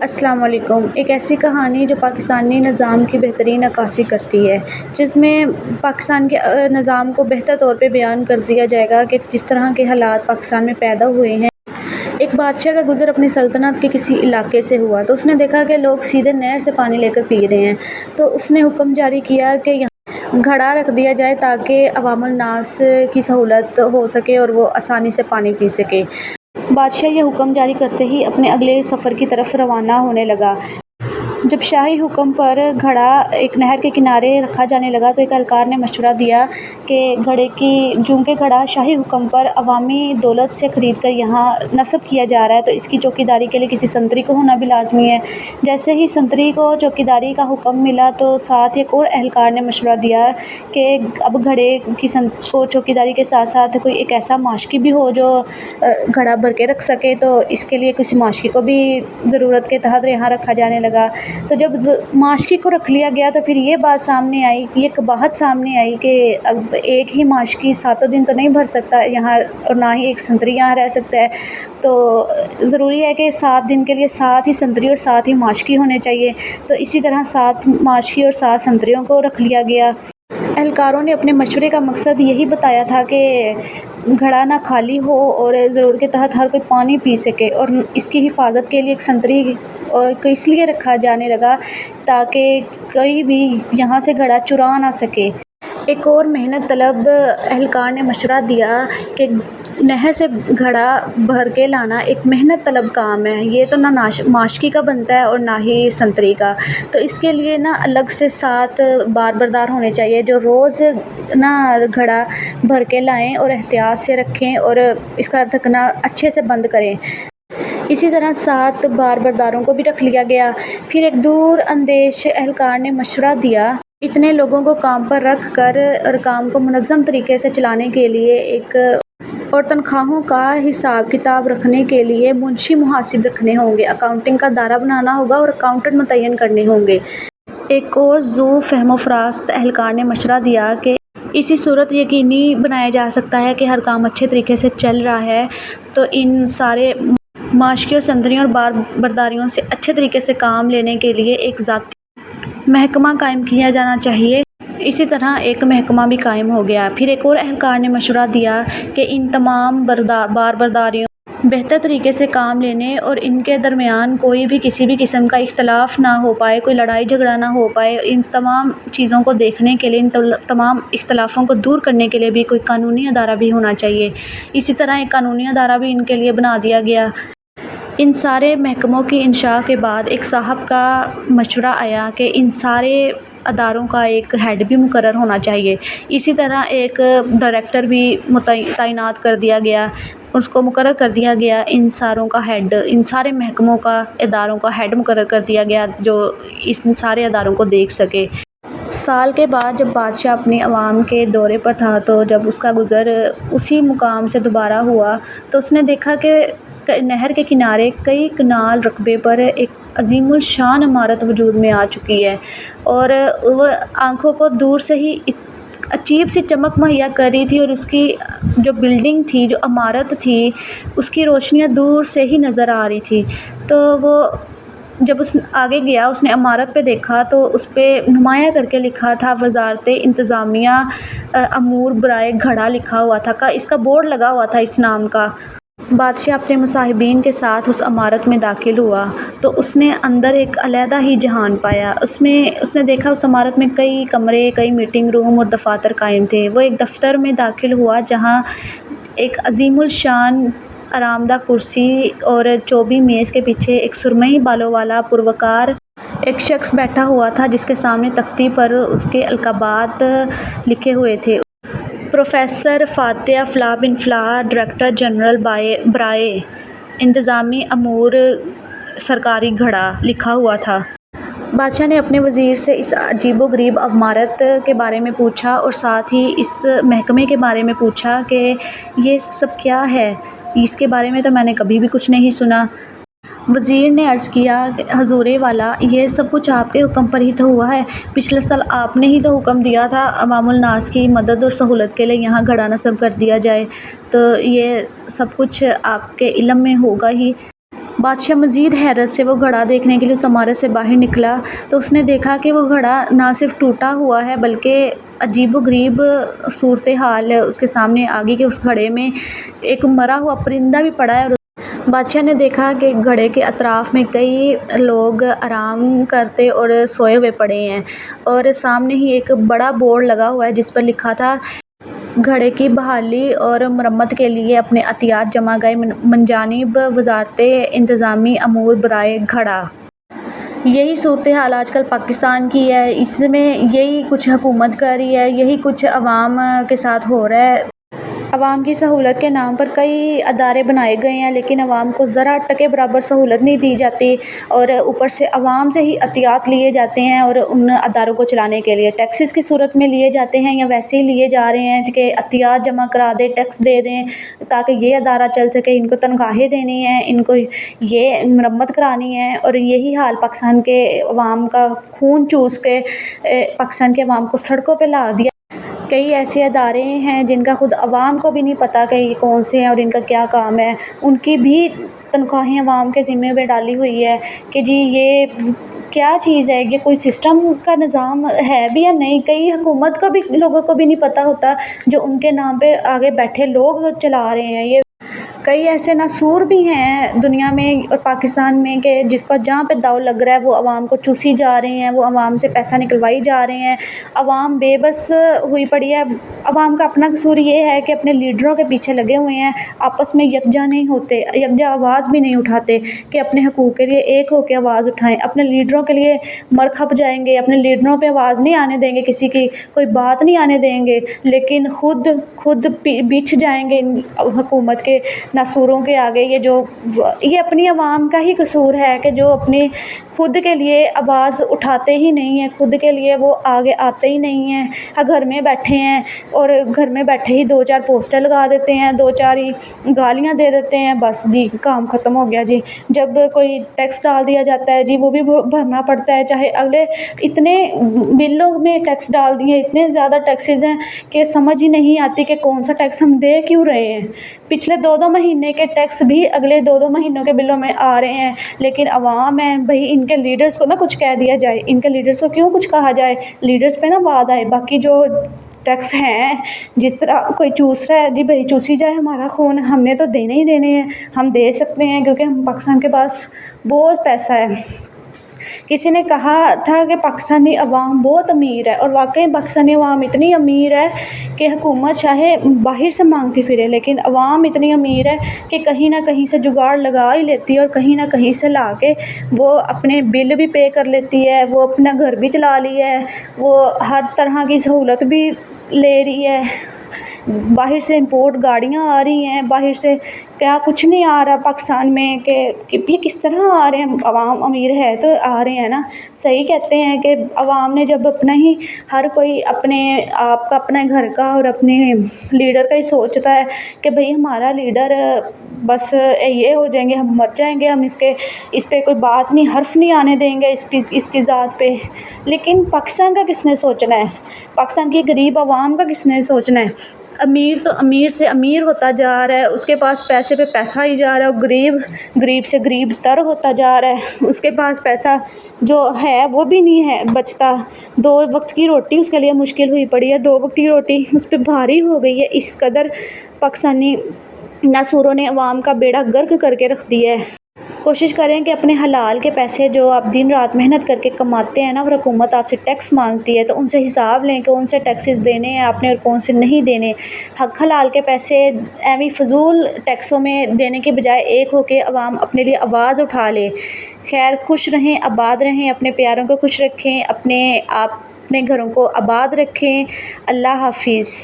السلام علیکم۔ ایک ایسی کہانی جو پاکستانی نظام کی بہترین عکاسی کرتی ہے، جس میں پاکستان کے نظام کو بہتر طور پہ بیان کر دیا جائے گا کہ جس طرح کے حالات پاکستان میں پیدا ہوئے ہیں۔ ایک بادشاہ کا گزر اپنی سلطنت کے کسی علاقے سے ہوا تو اس نے دیکھا کہ لوگ سیدھے نہر سے پانی لے کر پی رہے ہیں، تو اس نے حکم جاری کیا کہ یہاں گھڑا رکھ دیا جائے تاکہ عوام الناس کی سہولت ہو سکے اور وہ آسانی سے پانی پی سکے۔ بادشاہ یہ حکم جاری کرتے ہی اپنے اگلے سفر کی طرف روانہ ہونے لگا۔ جب شاہی حکم پر گھڑا ایک نہر کے کنارے رکھا جانے لگا تو ایک اہلکار نے مشورہ دیا کہ چونکہ گھڑا شاہی حکم پر عوامی دولت سے خرید کر یہاں نصب کیا جا رہا ہے تو اس کی چوکیداری کے لیے کسی سنتری کو ہونا بھی لازمی ہے۔ جیسے ہی سنتری کو چوکیداری کا حکم ملا تو ساتھ ایک اور اہلکار نے مشورہ دیا کہ اب گھڑے کی کو چوکیداری کے ساتھ ساتھ کوئی ایک ایسا ماشکی بھی ہو جو گھڑا بھر کے رکھ سکے، تو اس کے لیے کسی ماشکی کو بھی ضرورت کے تحت یہاں رکھا جانے لگا۔ تو جب ماشکی کو رکھ لیا گیا تو پھر یہ بات سامنے آئی، یہ قباحت سامنے آئی کہ اب ایک ہی ماشکی 7 دن تو نہیں بھر سکتا یہاں، اور نہ ہی ایک سنتری یہاں رہ سکتا ہے، تو ضروری ہے کہ 7 دن کے لیے 7 ہی سنتری اور 7 ہی ماشکی ہونے چاہیے۔ تو اسی طرح 7 ماشکی اور 7 سنتریوں کو رکھ لیا گیا۔ اہلکاروں نے اپنے مشورے کا مقصد یہی بتایا تھا کہ گھڑا نہ خالی ہو اور ضرورت کے تحت ہر کوئی پانی پی سکے، اور اس کی حفاظت کے لیے ایک سنتری اور اس لیے رکھا جانے لگا تاکہ کوئی بھی یہاں سے گھڑا چرا نہ سکے۔ ایک اور محنت طلب اہلکار نے مشورہ دیا کہ نہر سے گھڑا بھر کے لانا ایک محنت طلب کام ہے، یہ تو نہ ماشکی کا بنتا ہے اور نہ ہی سنتری کا، تو اس کے لیے الگ سے 7 بار بردار ہونے چاہیے جو روز گھڑا بھر کے لائیں اور احتیاط سے رکھیں اور اس کا ڈھکنا اچھے سے بند کریں۔ اسی طرح 7 بار برداروں کو بھی رکھ لیا گیا۔ پھر ایک دور اندیش اہلکار نے مشورہ دیا اتنے لوگوں کو کام پر رکھ کر اور کام کو منظم طریقے سے چلانے کے لیے اور تنخواہوں کا حساب کتاب رکھنے کے لیے منشی محاسب رکھنے ہوں گے، اکاؤنٹنگ کا ادارہ بنانا ہوگا اور اکاؤنٹنٹ متعین کرنے ہوں گے۔ ایک اور ذو فہم و فراست اہلکار نے مشورہ دیا کہ اسی صورت یقینی بنایا جا سکتا ہے کہ ہر کام اچھے طریقے سے چل رہا ہے تو ان سارے ماشکیوں، سنتریوں اور بار برداریوں سے اچھے طریقے سے کام لینے کے لیے ایک ذاتی محکمہ قائم کیا جانا چاہیے۔ اسی طرح ایک محکمہ بھی قائم ہو گیا۔ پھر ایک اور اہلکار نے مشورہ دیا کہ ان تمام بار برداریوں بہتر طریقے سے کام لینے اور ان کے درمیان کوئی بھی کسی بھی قسم کا اختلاف نہ ہو پائے، کوئی لڑائی جھگڑا نہ ہو پائے، ان تمام چیزوں کو دیکھنے کے لیے، ان تمام اختلافوں کو دور کرنے کے لیے بھی کوئی قانونی ادارہ بھی ہونا چاہیے۔ اسی طرح ایک قانونی ادارہ بھی ان کے لیے بنا دیا گیا۔ ان سارے محکموں کی انشاء کے بعد ایک صاحب کا مشورہ آیا کہ ان سارے اداروں کا ایک ہیڈ بھی مقرر ہونا چاہیے۔ اسی طرح ایک ڈائریکٹر بھی تعینات کر دیا گیا، اس کو مقرر کر دیا گیا۔ ان سارے محکموں کا، اداروں کا ہیڈ مقرر کر دیا گیا جو ان سارے اداروں کو دیکھ سکے۔ سال کے بعد جب بادشاہ اپنی عوام کے دورے پر تھا تو جب اس کا گزر اسی مقام سے دوبارہ ہوا تو اس نے دیکھا کہ نہر کے کنارے کئی کنال رقبے پر ایک عظیم الشان عمارت وجود میں آ چکی ہے، اور وہ آنکھوں کو دور سے ہی عجیب سی چمک مہیا کر رہی تھی، اور اس کی جو بلڈنگ تھی، جو عمارت تھی، اس کی روشنیاں دور سے ہی نظر آ رہی تھی۔ تو وہ جب اس آگے گیا، اس نے عمارت پہ دیکھا تو اس پہ نمایاں کر کے لکھا تھا وزارت انتظامیہ امور برائے گھڑا لکھا ہوا تھا، اس کا بورڈ لگا ہوا تھا اس نام کا۔ بادشاہ اپنے مصاحبین کے ساتھ اس عمارت میں داخل ہوا تو اس نے اندر ایک علیحدہ ہی جہان پایا۔ اس نے دیکھا اس عمارت میں کئی کمرے، کئی میٹنگ روم اور دفاتر قائم تھے۔ وہ ایک دفتر میں داخل ہوا جہاں ایک عظیم الشان آرامدہ کرسی اور چوبی میز کے پیچھے ایک سرمئی بالوں والا پروقار ایک شخص بیٹھا ہوا تھا جس کے سامنے تختی پر اس کے القابات لکھے ہوئے تھے۔ پروفیسر فاتح فلاح بن فلاح، ڈائریکٹر جنرل برائے انتظامی امور سرکاری گھڑا لکھا ہوا تھا۔ بادشاہ نے اپنے وزیر سے اس عجیب و غریب عمارت کے بارے میں پوچھا اور ساتھ ہی اس محکمے کے بارے میں پوچھا کہ یہ سب کیا ہے، اس کے بارے میں تو میں نے کبھی بھی کچھ نہیں سنا۔ وزیر نے عرض کیا کہ حضور والا، یہ سب کچھ آپ کے حکم پر ہی تو ہوا ہے۔ پچھلے سال آپ نے ہی تو حکم دیا تھا عوام الناس کی مدد اور سہولت کے لیے یہاں گھڑا نصب کر دیا جائے، تو یہ سب کچھ آپ کے علم میں ہوگا ہی۔ بادشاہ مزید حیرت سے وہ گھڑا دیکھنے کے لیے اس عمارت سے باہر نکلا تو اس نے دیکھا کہ وہ گھڑا نہ صرف ٹوٹا ہوا ہے بلکہ عجیب و غریب صورتحال اس کے سامنے آ گئی کہ اس گھڑے میں ایک مرا ہوا پرندہ بھی پڑا ہے۔ اور بادشاہ نے دیکھا کہ گھڑے کے اطراف میں کئی لوگ آرام کرتے اور سوئے ہوئے پڑے ہیں، اور سامنے ہی ایک بڑا بورڈ لگا ہوا ہے جس پر لکھا تھا گھڑے کی بحالی اور مرمت کے لیے اپنے عطیات جمع گئے من جانب وزارت انتظامی امور برائے گھڑا۔ یہی صورتحال آج کل پاکستان کی ہے، اس میں یہی کچھ حکومت کر رہی ہے، یہی کچھ عوام کے ساتھ ہو رہا ہے۔ عوام کی سہولت کے نام پر کئی ادارے بنائے گئے ہیں لیکن عوام کو ذرا ٹکے برابر سہولت نہیں دی جاتی، اور اوپر سے عوام سے ہی عطیات لیے جاتے ہیں اور ان اداروں کو چلانے کے لیے ٹیکسز کی صورت میں لیے جاتے ہیں، یا ویسے ہی لیے جا رہے ہیں کہ عطیات جمع کرا دیں، ٹیکس دے دیں تاکہ یہ ادارہ چل سکے، ان کو تنخواہیں دینی ہیں، ان کو یہ مرمت کرانی ہے۔ اور یہی حال پاکستان کے عوام کا خون چوس کے پاکستان کے عوام کو سڑکوں پہ لا دیا۔ کئی ایسے ادارے ہیں جن کا خود عوام کو بھی نہیں پتہ کہ یہ کون سے ہیں اور ان کا کیا کام ہے، ان کی بھی تنخواہیں عوام کے ذمے پہ ڈالی ہوئی ہے کہ جی یہ کیا چیز ہے، یہ کوئی سسٹم کا نظام ہے بھی یا نہیں۔ کئی حکومت کا بھی لوگوں کو بھی نہیں پتہ ہوتا جو ان کے نام پہ آگے بیٹھے لوگ چلا رہے ہیں۔ یہ کئی ایسے ناسور بھی ہیں دنیا میں اور پاکستان میں کہ جس کو جہاں پہ داؤ لگ رہا ہے وہ عوام کو چوسی جا رہے ہیں، وہ عوام سے پیسہ نکلوائی جا رہے ہیں، عوام بے بس ہوئی پڑی ہے۔ عوام کا اپنا قصور یہ ہے کہ اپنے لیڈروں کے پیچھے لگے ہوئے ہیں، آپس میں یکجا نہیں ہوتے، یکجا آواز بھی نہیں اٹھاتے کہ اپنے حقوق کے لیے ایک ہو کے آواز اٹھائیں، اپنے لیڈروں کے لیے مر کھپ جائیں گے، اپنے لیڈروں پہ آواز نہیں آنے دیں گے، کسی کی کوئی بات نہیں آنے دیں گے، لیکن خود بچھ جائیں گے ان حکومت کے ناسوروں کے آگے۔ یہ اپنی عوام کا ہی قصور ہے کہ جو اپنی خود کے لیے آواز اٹھاتے ہی نہیں ہیں، خود کے لیے وہ آگے آتے ہی نہیں ہیں، گھر میں بیٹھے ہیں اور گھر میں بیٹھے ہی 2-4 پوسٹر لگا دیتے ہیں، 2-4 ہی گالیاں دے دیتے ہیں، بس جی کام ختم ہو گیا جی۔ جب کوئی ٹیکس ڈال دیا جاتا ہے جی وہ بھی بھرنا پڑتا ہے، چاہے اگلے اتنے بلوں میں ٹیکس ڈال دیے، اتنے زیادہ ٹیکسز ہیں کہ سمجھ ہی نہیں آتی کہ کون سا ٹیکس ہم دے کیوں رہے ہیں۔ پچھلے 2 مہینے کے ٹیکس بھی اگلے 2 مہینوں کے بلوں میں آ رہے ہیں، لیکن عوام ہے بھئی ان کے لیڈرز کو نہ کچھ کہہ دیا جائے، ان کے لیڈرز کو کیوں کچھ کہا جائے، لیڈرز پہ نہ بات آئے، باقی جو ٹیکس ہیں جس طرح کوئی چوس رہا ہے جی بھئی چوسی جائے ہمارا خون، ہم نے تو دینے ہی دینے ہیں، ہم دے سکتے ہیں کیونکہ ہم پاکستان کے پاس بہت پیسہ ہے۔ کسی نے کہا تھا کہ پاکستانی عوام بہت امیر ہے، اور واقعی پاکستانی عوام اتنی امیر ہے کہ حکومت چاہے باہر سے مانگتی پھرے لیکن عوام اتنی امیر ہے کہ کہیں نہ کہیں سے جگاڑ لگا ہی لیتی ہے، اور کہیں نہ کہیں سے لا کے وہ اپنے بل بھی پے کر لیتی ہے، وہ اپنا گھر بھی چلا لی ہے، وہ ہر طرح کی سہولت بھی لے رہی ہے۔ باہر سے امپورٹ گاڑیاں آ رہی ہیں، باہر سے کیا کچھ نہیں آ رہا پاکستان میں کہ یہ کس طرح آ رہے ہیں، عوام امیر ہے تو آ رہے ہیں نا۔ صحیح کہتے ہیں کہ عوام نے جب اپنا ہی ہر کوئی اپنے آپ کا اپنے گھر کا اور اپنے لیڈر کا ہی سوچتا ہے کہ بھئی ہمارا لیڈر بس یہ ہو جائیں گے، ہم مر جائیں گے، ہم اس پہ کوئی بات نہیں، حرف نہیں آنے دیں گے اس کی ذات پہ، لیکن پاکستان کا کس نے سوچنا ہے، پاکستان کی غریب عوام کا کس نے سوچنا ہے؟ امیر تو امیر سے امیر ہوتا جا رہا ہے، اس کے پاس پیسے پہ پیسہ ہی جا رہا ہے، غریب سے غریب تر ہوتا جا رہا ہے، اس کے پاس پیسہ جو ہے وہ بھی نہیں ہے بچتا، 2 وقت کی روٹی اس کے لیے مشکل ہوئی پڑی ہے، 2 وقت کی روٹی اس پہ بھاری ہو گئی ہے، اس قدر پاکستانی ناسوروں نے عوام کا بیڑا غرق کر کے رکھ دیا ہے۔ کوشش کریں کہ اپنے حلال کے پیسے جو آپ دن رات محنت کر کے کماتے ہیں نا، اور حکومت آپ سے ٹیکس مانگتی ہے تو ان سے حساب لیں کہ ان سے ٹیکسز دینے ہیں آپ نے اور کون سے نہیں دینے۔ حق حلال کے پیسے ایویں فضول ٹیکسوں میں دینے کے بجائے ایک ہو کے عوام اپنے لیے آواز اٹھا لے۔ خیر خوش رہیں، آباد رہیں، اپنے پیاروں کو خوش رکھیں، اپنے گھروں کو آباد رکھیں۔ اللہ حافظ۔